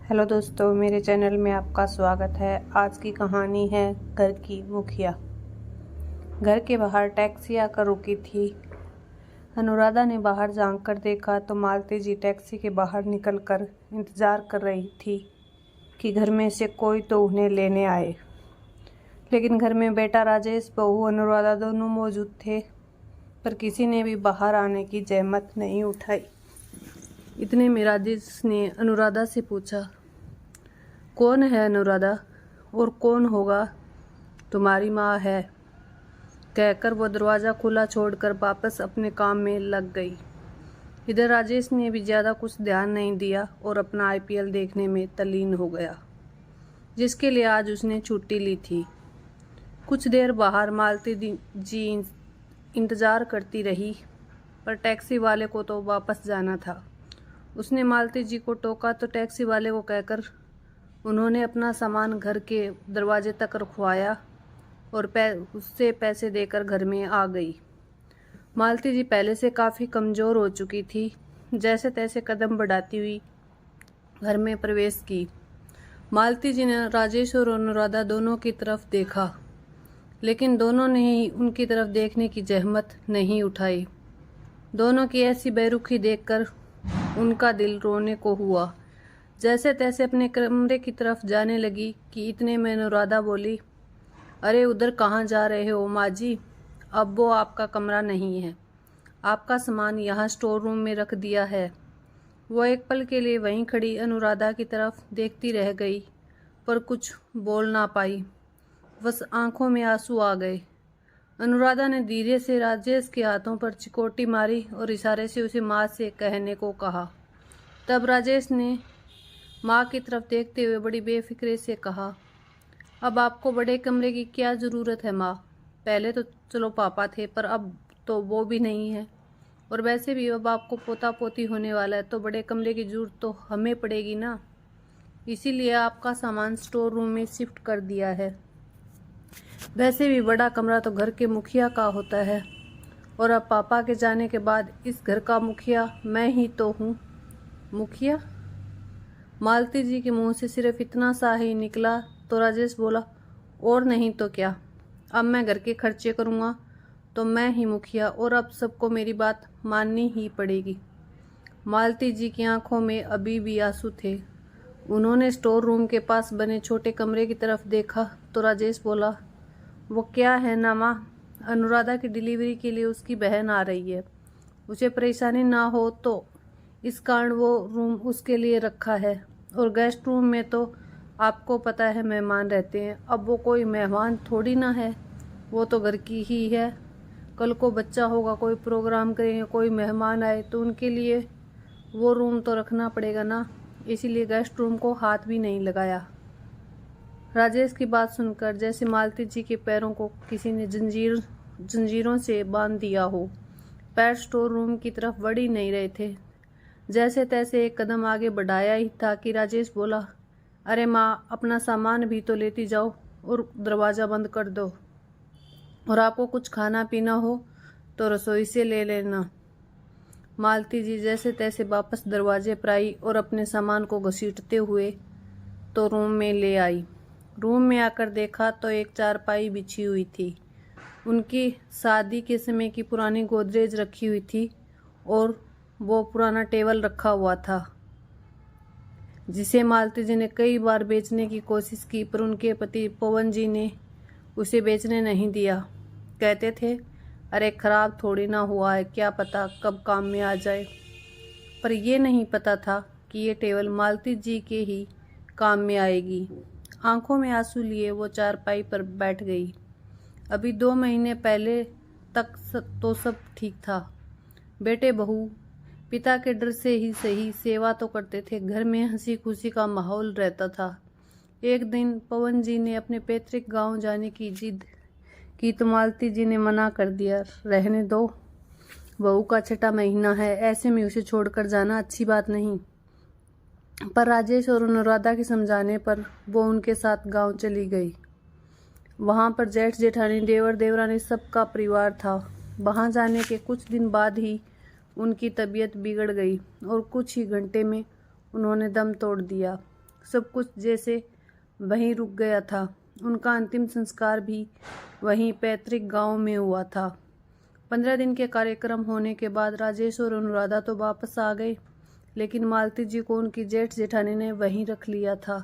Hello दोस्तों, मेरे channel में आपका स्वागत है। आज की कहानी है घर की मुखिया। घर के बाहर टैक्सी आकर रुकी थी। अनुराधा ने बाहर झांक कर देखा तो मालती जी टैक्सी के बाहर निकलकर इंतजार कर रही थी कि घर में से कोई तो उन्हें लेने आए। लेकिन घर में बेटा राजेश, बहू अनुराधा दोनों मौजूद थे, पर किसी ने भी बाहर आने की जहमत नहीं उठाई। इतने में राजेश ने अनुराधा से पूछा, कौन है अनुराधा? और कौन होगा? तुम्हारी माँ है, कहकर वो दरवाज़ा खुला छोड़कर वापस अपने काम में लग गई। इधर राजेश ने भी ज़्यादा कुछ ध्यान नहीं दिया और अपना आईपीएल देखने में तल्लीन हो गया, जिसके लिए आज उसने छुट्टी ली थी। कुछ देर बाहर मालती जी इंतज़ार करती रही, पर टैक्सी वाले को तो वापस जाना था। उसने मालती जी को टोका तो टैक्सी वाले को कहकर उन्होंने अपना सामान घर के दरवाजे तक रखवाया और उससे पैसे देकर घर में आ गई। मालती जी पहले से काफ़ी कमज़ोर हो चुकी थी। जैसे तैसे कदम बढ़ाती हुई घर में प्रवेश की। मालती जी ने राजेश और अनुराधा दोनों की तरफ देखा, लेकिन दोनों ने ही उनकी तरफ देखने की जहमत नहीं उठाई। दोनों की ऐसी बेरुखी देखकर उनका दिल रोने को हुआ। जैसे तैसे अपने कमरे की तरफ जाने लगी कि इतने में अनुराधा बोली, अरे उधर कहाँ जा रहे हो माँ जी? अब वो आपका कमरा नहीं है, आपका सामान यहाँ स्टोर रूम में रख दिया है। वो एक पल के लिए वहीं खड़ी अनुराधा की तरफ देखती रह गई, पर कुछ बोल ना पाई। बस आंखों में आंसू आ गए। अनुराधा ने धीरे से राजेश के हाथों पर चिकोटी मारी और इशारे से उसे माँ से कहने को कहा। तब राजेश ने माँ की तरफ देखते हुए बड़ी बेफिक्रे से कहा, अब आपको बड़े कमरे की क्या ज़रूरत है माँ? पहले तो चलो पापा थे, पर अब तो वो भी नहीं है, और वैसे भी अब आपको पोता पोती होने वाला है तो बड़े कमरे की ज़रूरत तो हमें पड़ेगी ना। इसीलिए आपका सामान स्टोर रूम में शिफ्ट कर दिया है। वैसे भी बड़ा कमरा तो घर के मुखिया का होता है, और अब पापा के जाने के बाद इस घर का मुखिया मैं ही तो हूँ। मुखिया? मालती जी के मुंह से सिर्फ इतना सा ही निकला तो राजेश बोला, और नहीं तो क्या, अब मैं घर के खर्चे करूँगा तो मैं ही मुखिया, और अब सबको मेरी बात माननी ही पड़ेगी। मालती जी की आंखों में अभी भी आंसू थे। उन्होंने स्टोर रूम के पास बने छोटे कमरे की तरफ देखा तो राजेश बोला, वो क्या है ना माँ, अनुराधा की डिलीवरी के लिए उसकी बहन आ रही है, उसे परेशानी ना हो तो इस कारण वो रूम उसके लिए रखा है। और गेस्ट रूम में तो आपको पता है मेहमान रहते हैं, अब वो कोई मेहमान थोड़ी ना है, वो तो घर की ही है। कल को बच्चा होगा, कोई प्रोग्राम करेंगे, कोई मेहमान आए तो उनके लिए वो रूम तो रखना पड़ेगा ना, इसीलिए गेस्ट रूम को हाथ भी नहीं लगाया। राजेश की बात सुनकर जैसे मालती जी के पैरों को किसी ने जंजीरों से बांध दिया हो। पैर स्टोर रूम की तरफ बढ़ ही नहीं रहे थे। जैसे तैसे एक कदम आगे बढ़ाया ही था कि राजेश बोला, अरे माँ, अपना सामान भी तो लेती जाओ और दरवाज़ा बंद कर दो, और आपको कुछ खाना पीना हो तो रसोई से ले लेना। मालती जी जैसे तैसे वापस दरवाजे पर आई और अपने सामान को घसीटते हुए तो रूम में ले आई। रूम में आकर देखा तो एक चारपाई बिछी हुई थी। उनकी शादी के समय की पुरानी गोदरेज रखी हुई थी, और वो पुराना टेबल रखा हुआ था, जिसे मालती जी ने कई बार बेचने की कोशिश की, पर उनके पति पवन जी ने उसे बेचने नहीं दिया। कहते थे, अरे खराब थोड़ी ना हुआ है, क्या पता कब काम में आ जाए। पर ये नहीं पता था कि ये टेबल मालती जी के ही काम में आएगी। आंखों में आंसू लिए वो चारपाई पर बैठ गई। अभी 2 महीने पहले तक तो सब ठीक था। बेटे बहू पिता के डर से ही सही सेवा तो करते थे, घर में हंसी खुशी का माहौल रहता था। एक दिन पवन जी ने अपने पैतृक गांव जाने की जिद की तो मालती जी ने मना कर दिया, रहने दो, बहू का छठा महीना है, ऐसे में उसे छोड़कर जाना अच्छी बात नहीं। पर राजेश और अनुराधा के समझाने पर वो उनके साथ गांव चली गई। वहां पर जेठ जेठानी, देवर देवरानी सबका परिवार था। वहां जाने के कुछ दिन बाद ही उनकी तबीयत बिगड़ गई और कुछ ही घंटे में उन्होंने दम तोड़ दिया। सब कुछ जैसे वहीं रुक गया था। उनका अंतिम संस्कार भी वहीं पैतृक गांव में हुआ था। 15 दिन के कार्यक्रम होने के बाद राजेश और अनुराधा तो वापस आ गए, लेकिन मालती जी को उनकी जेठ जेठानी ने वहीं रख लिया था,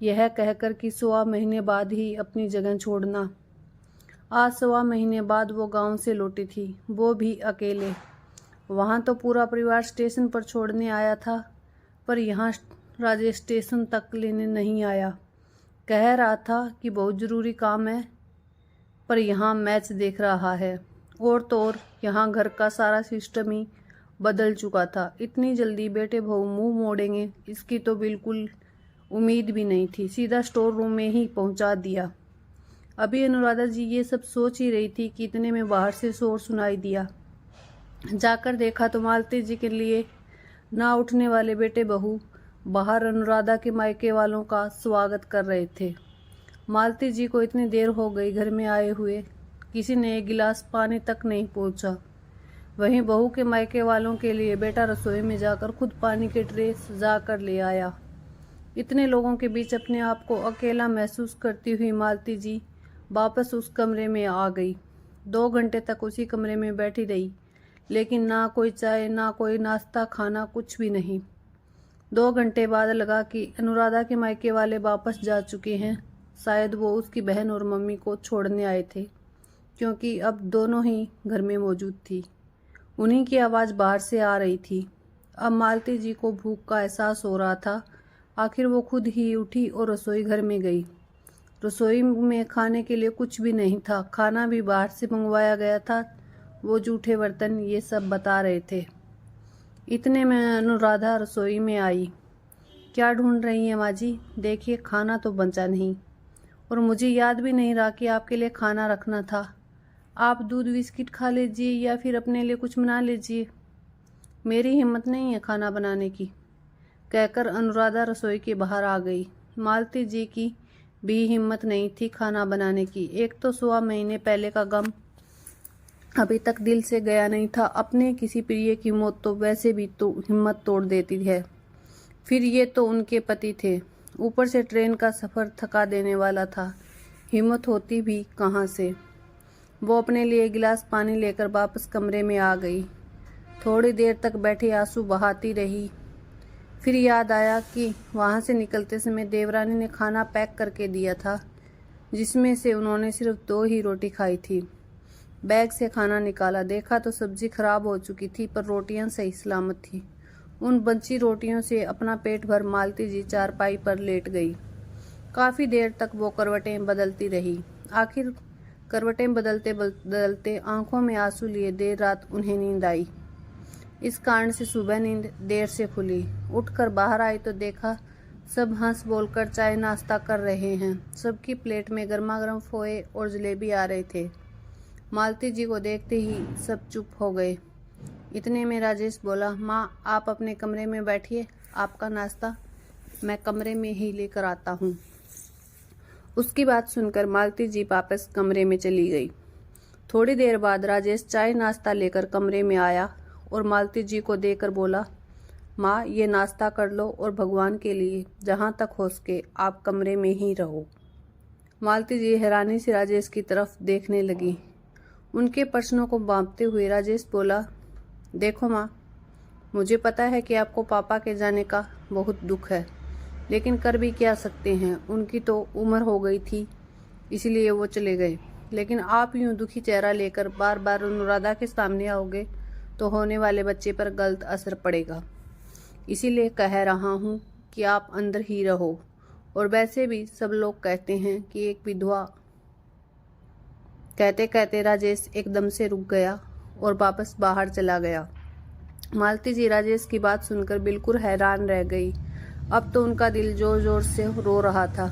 यह कहकर कि 1.25 महीने बाद ही अपनी जगह छोड़ना। आज 1.25 महीने बाद वो गांव से लौटी थी, वो भी अकेले। वहां तो पूरा परिवार स्टेशन पर छोड़ने आया था, पर यहाँ राजेश स्टेशन तक लेने नहीं आया। कह रहा था कि बहुत ज़रूरी काम है, पर यहाँ मैच देख रहा है। और तो और यहाँ घर का सारा सिस्टम ही बदल चुका था। इतनी जल्दी बेटे बहू मुंह मोड़ेंगे, इसकी तो बिल्कुल उम्मीद भी नहीं थी। सीधा स्टोर रूम में ही पहुंचा दिया। अभी अनुराधा जी ये सब सोच ही रही थी कि इतने में बाहर से शोर सुनाई दिया। जाकर देखा तो मालती जी के लिए ना उठने वाले बेटे बहू बाहर अनुराधा के मायके वालों का स्वागत कर रहे थे। मालती जी को इतनी देर हो गई घर में आए हुए, किसी ने एक गिलास पानी तक नहीं पहुंचा। वहीं बहू के मायके वालों के लिए बेटा रसोई में जाकर खुद पानी के ट्रे सजा कर ले आया। इतने लोगों के बीच अपने आप को अकेला महसूस करती हुई मालती जी वापस उस कमरे में आ गई। 2 घंटे तक उसी कमरे में बैठी रही, लेकिन ना कोई चाय, ना कोई नाश्ता, खाना, कुछ भी नहीं। 2 घंटे बाद लगा कि अनुराधा के मायके वाले वापस जा चुके हैं। शायद वो उसकी बहन और मम्मी को छोड़ने आए थे, क्योंकि अब दोनों ही घर में मौजूद थी। उन्हीं की आवाज़ बाहर से आ रही थी। अब मालती जी को भूख का एहसास हो रहा था। आखिर वो खुद ही उठी और रसोई घर में गई। रसोई में खाने के लिए कुछ भी नहीं था, खाना भी बाहर से मंगवाया गया था। वो जूठे बर्तन ये सब बता रहे थे। इतने में अनुराधा रसोई में आई। क्या ढूंढ रही हैं माँ जी? देखिए खाना तो बचा नहीं, और मुझे याद भी नहीं रहा कि आपके लिए खाना रखना था। आप दूध बिस्किट खा लीजिए या फिर अपने लिए कुछ बना लीजिए, मेरी हिम्मत नहीं है खाना बनाने की, कहकर अनुराधा रसोई के बाहर आ गई। मालती जी की भी हिम्मत नहीं थी खाना बनाने की। एक तो 1.25 महीने पहले का गम अभी तक दिल से गया नहीं था। अपने किसी प्रिय की मौत तो वैसे भी तो हिम्मत तोड़ देती है, फिर ये तो उनके पति थे। ऊपर से ट्रेन का सफ़र थका देने वाला था, हिम्मत होती भी कहाँ से। वो अपने लिए गिलास पानी लेकर वापस कमरे में आ गई। थोड़ी देर तक बैठी आंसू बहाती रही। फिर याद आया कि वहाँ से निकलते समय देवरानी ने खाना पैक करके दिया था, जिसमें से उन्होंने सिर्फ 2 ही रोटी खाई थी। बैग से खाना निकाला, देखा तो सब्जी खराब हो चुकी थी, पर रोटियां सही सलामत थी। उन बची रोटियों से अपना पेट भर मालती जी चारपाई पर लेट गई। काफ़ी देर तक वो करवटें बदलती रही। आखिर करवटें बदलते बदलते आंखों में आंसू लिए देर रात उन्हें नींद आई। इस कारण से सुबह नींद देर से खुली। उठकर बाहर आई तो देखा सब हंस बोलकर चाय नाश्ता कर रहे हैं। सबकी प्लेट में गर्मा गर्म पोहे और जलेबी आ रहे थे। मालती जी को देखते ही सब चुप हो गए। इतने में राजेश बोला, माँ आप अपने कमरे में बैठिए, आपका नाश्ता मैं कमरे में ही लेकर आता हूँ। उसकी बात सुनकर मालती जी वापस कमरे में चली गई। थोड़ी देर बाद राजेश चाय नाश्ता लेकर कमरे में आया और मालती जी को देकर बोला, माँ ये नाश्ता कर लो और भगवान के लिए जहाँ तक हो सके आप कमरे में ही रहो। मालती जी हैरानी से राजेश की तरफ देखने लगी। उनके प्रश्नों को भांपते हुए राजेश बोला, देखो माँ, मुझे पता है कि आपको पापा के जाने का बहुत दुख है, लेकिन कर भी क्या सकते हैं। उनकी तो उम्र हो गई थी, इसलिए वो चले गए। लेकिन आप यूं दुखी चेहरा लेकर बार बार अनुराधा के सामने आओगे तो होने वाले बच्चे पर गलत असर पड़ेगा। इसीलिए कह रहा हूँ कि आप अंदर ही रहो। और वैसे भी सब लोग कहते हैं कि एक विधवा। कहते कहते राजेश एकदम से रुक गया और वापस बाहर चला गया। मालती जी राजेश की बात सुनकर बिल्कुल हैरान रह गई। अब तो उनका दिल जोर जोर से रो रहा था।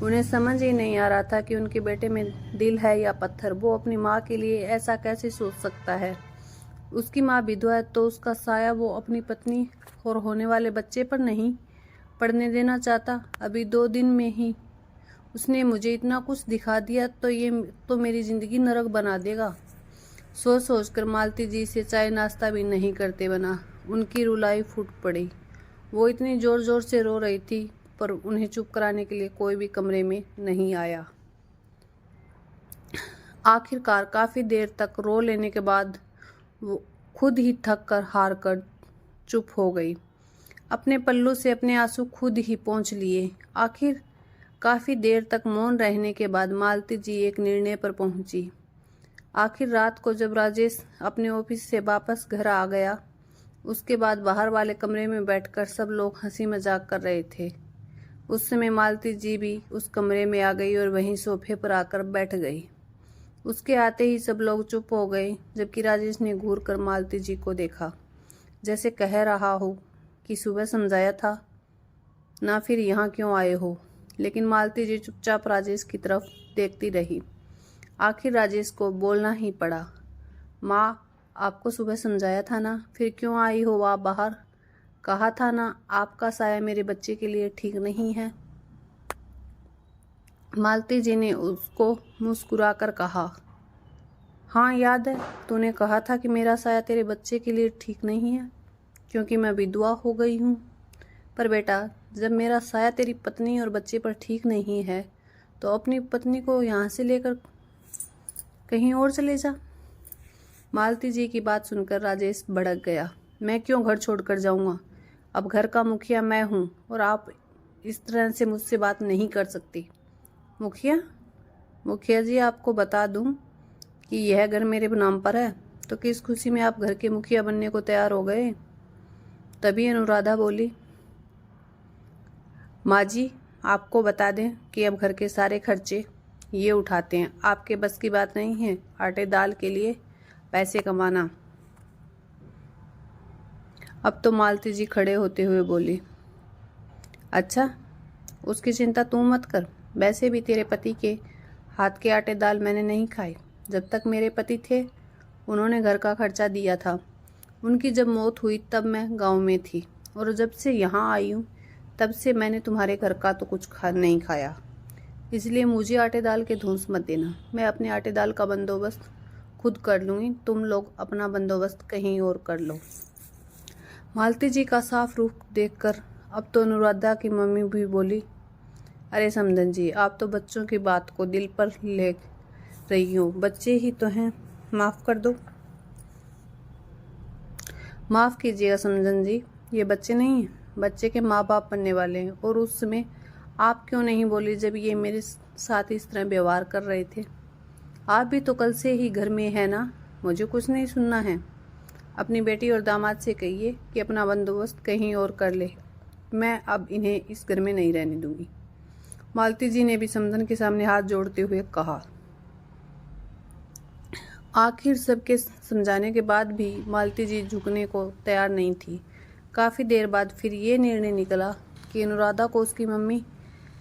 उन्हें समझ ही नहीं आ रहा था कि उनके बेटे में दिल है या पत्थर। वो अपनी माँ के लिए ऐसा कैसे सोच सकता है। उसकी माँ विधवा है तो उसका साया वो अपनी पत्नी और होने वाले बच्चे पर नहीं पड़ने देना चाहता। अभी 2 दिन में ही उसने मुझे इतना कुछ दिखा दिया तो ये तो मेरी ज़िंदगी नरक बना देगा। सोच सोच कर मालती जी से चाय नाश्ता भी नहीं करते बना। उनकी रुलाई फूट पड़ी। वो इतनी ज़ोर ज़ोर से रो रही थी पर उन्हें चुप कराने के लिए कोई भी कमरे में नहीं आया। आखिरकार काफ़ी देर तक रो लेने के बाद वो खुद ही थक कर हार कर चुप हो गई। अपने पल्लू से अपने आंसू खुद ही पोंछ लिए। आखिर काफ़ी देर तक मौन रहने के बाद मालती जी एक निर्णय पर पहुंची। आखिर रात को जब राजेश अपने ऑफिस से वापस घर आ गया, उसके बाद बाहर वाले कमरे में बैठकर सब लोग हंसी मजाक कर रहे थे। उस समय मालती जी भी उस कमरे में आ गई और वहीं सोफे पर आकर बैठ गई। उसके आते ही सब लोग चुप हो गए, जबकि राजेश ने घूर कर मालती जी को देखा, जैसे कह रहा हो कि सुबह समझाया था ना, फिर यहाँ क्यों आए हो। लेकिन मालती जी चुपचाप राजेश की तरफ देखती रही। आखिर राजेश को बोलना ही पड़ा। माँ, आपको सुबह समझाया था ना, फिर क्यों आई हो आप बाहर? कहा था ना आपका साया मेरे बच्चे के लिए ठीक नहीं है। मालती जी ने उसको मुस्कुराकर कहा, हाँ याद है, तूने कहा था कि मेरा साया तेरे बच्चे के लिए ठीक नहीं है क्योंकि मैं विधवा हो गई हूँ। पर बेटा, जब मेरा साया तेरी पत्नी और बच्चे पर ठीक नहीं है तो अपनी पत्नी को यहाँ से लेकर कहीं और चले जा। मालती जी की बात सुनकर राजेश भड़क गया। मैं क्यों घर छोड़कर जाऊँगा? अब घर का मुखिया मैं हूँ और आप इस तरह से मुझसे बात नहीं कर सकती। मुखिया जी, आपको बता दूं कि यह घर मेरे नाम पर है, तो किस खुशी में आप घर के मुखिया बनने को तैयार हो गए? तभी अनुराधा बोली, माँ जी, आपको बता दें कि अब घर के सारे खर्चे ये उठाते हैं। आपके बस की बात नहीं है आटे दाल के लिए पैसे कमाना। अब तो मालती जी खड़े होते हुए बोली, अच्छा, उसकी चिंता तू मत कर। वैसे भी तेरे पति के हाथ के आटे दाल मैंने नहीं खाए। जब तक मेरे पति थे उन्होंने घर का खर्चा दिया था। उनकी जब मौत हुई तब मैं गांव में थी, और जब से यहाँ आई हूँ तब से मैंने तुम्हारे घर का तो कुछ नहीं खाया। इसलिए मुझे आटे दाल के धौंस मत देना। मैं अपने आटे दाल का बंदोबस्त खुद कर लूँगी, तुम लोग अपना बंदोबस्त कहीं और कर लो। मालती जी का साफ रुख देखकर अब तो अनुराधा की मम्मी भी बोली, अरे समधन जी, आप तो बच्चों की बात को दिल पर ले रही हो। बच्चे ही तो हैं, माफ़ कर दो। माफ़ कीजिएगा समधन जी, ये बच्चे नहीं हैं, बच्चे के माँ बाप बनने वाले हैं। और उस समय आप क्यों नहीं बोली जब ये मेरे साथ इस तरह व्यवहार कर रहे थे? आप भी तो कल से ही घर में है ना, मुझे कुछ नहीं सुनना है। अपनी बेटी और दामाद से कहिए कि अपना बंदोबस्त कहीं और कर ले। मैं अब इन्हें इस घर में नहीं रहने दूंगी। मालती जी ने भी समधन के सामने हाथ जोड़ते हुए कहा। आखिर सबके समझाने के बाद भी मालती जी झुकने को तैयार नहीं थी। काफ़ी देर बाद फिर ये निर्णय निकला कि अनुराधा को उसकी मम्मी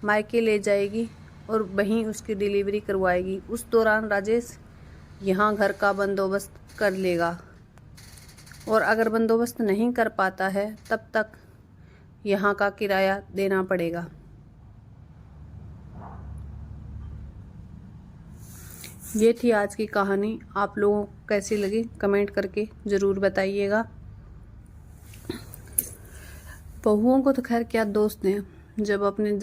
मायके ले जाएगी और वहीं उसकी डिलीवरी करवाएगी। उस दौरान राजेश यहाँ घर का बंदोबस्त कर लेगा, और अगर बंदोबस्त नहीं कर पाता है तब तक यहाँ का किराया देना पड़ेगा। ये थी आज की कहानी। आप लोगों को कैसी लगी कमेंट करके ज़रूर बताइएगा। बहुओं को तो खैर क्या दोस्त हैं, जब अपने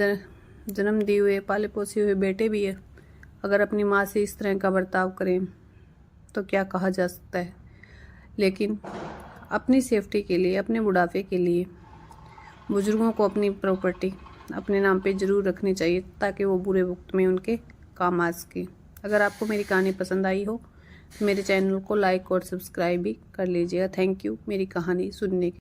जन्म दिए हुए पाले पोसे हुए बेटे भी है अगर अपनी माँ से इस तरह का बर्ताव करें तो क्या कहा जा सकता है। लेकिन अपनी सेफ्टी के लिए, अपने बुढ़ापे के लिए बुजुर्गों को अपनी प्रॉपर्टी अपने नाम पे ज़रूर रखनी चाहिए, ताकि वो बुरे वक्त में उनके काम आ सके। अगर आपको मेरी कहानी पसंद आई हो तो मेरे चैनल को लाइक और सब्सक्राइब भी कर लीजिएगा। थैंक यू मेरी कहानी सुनने के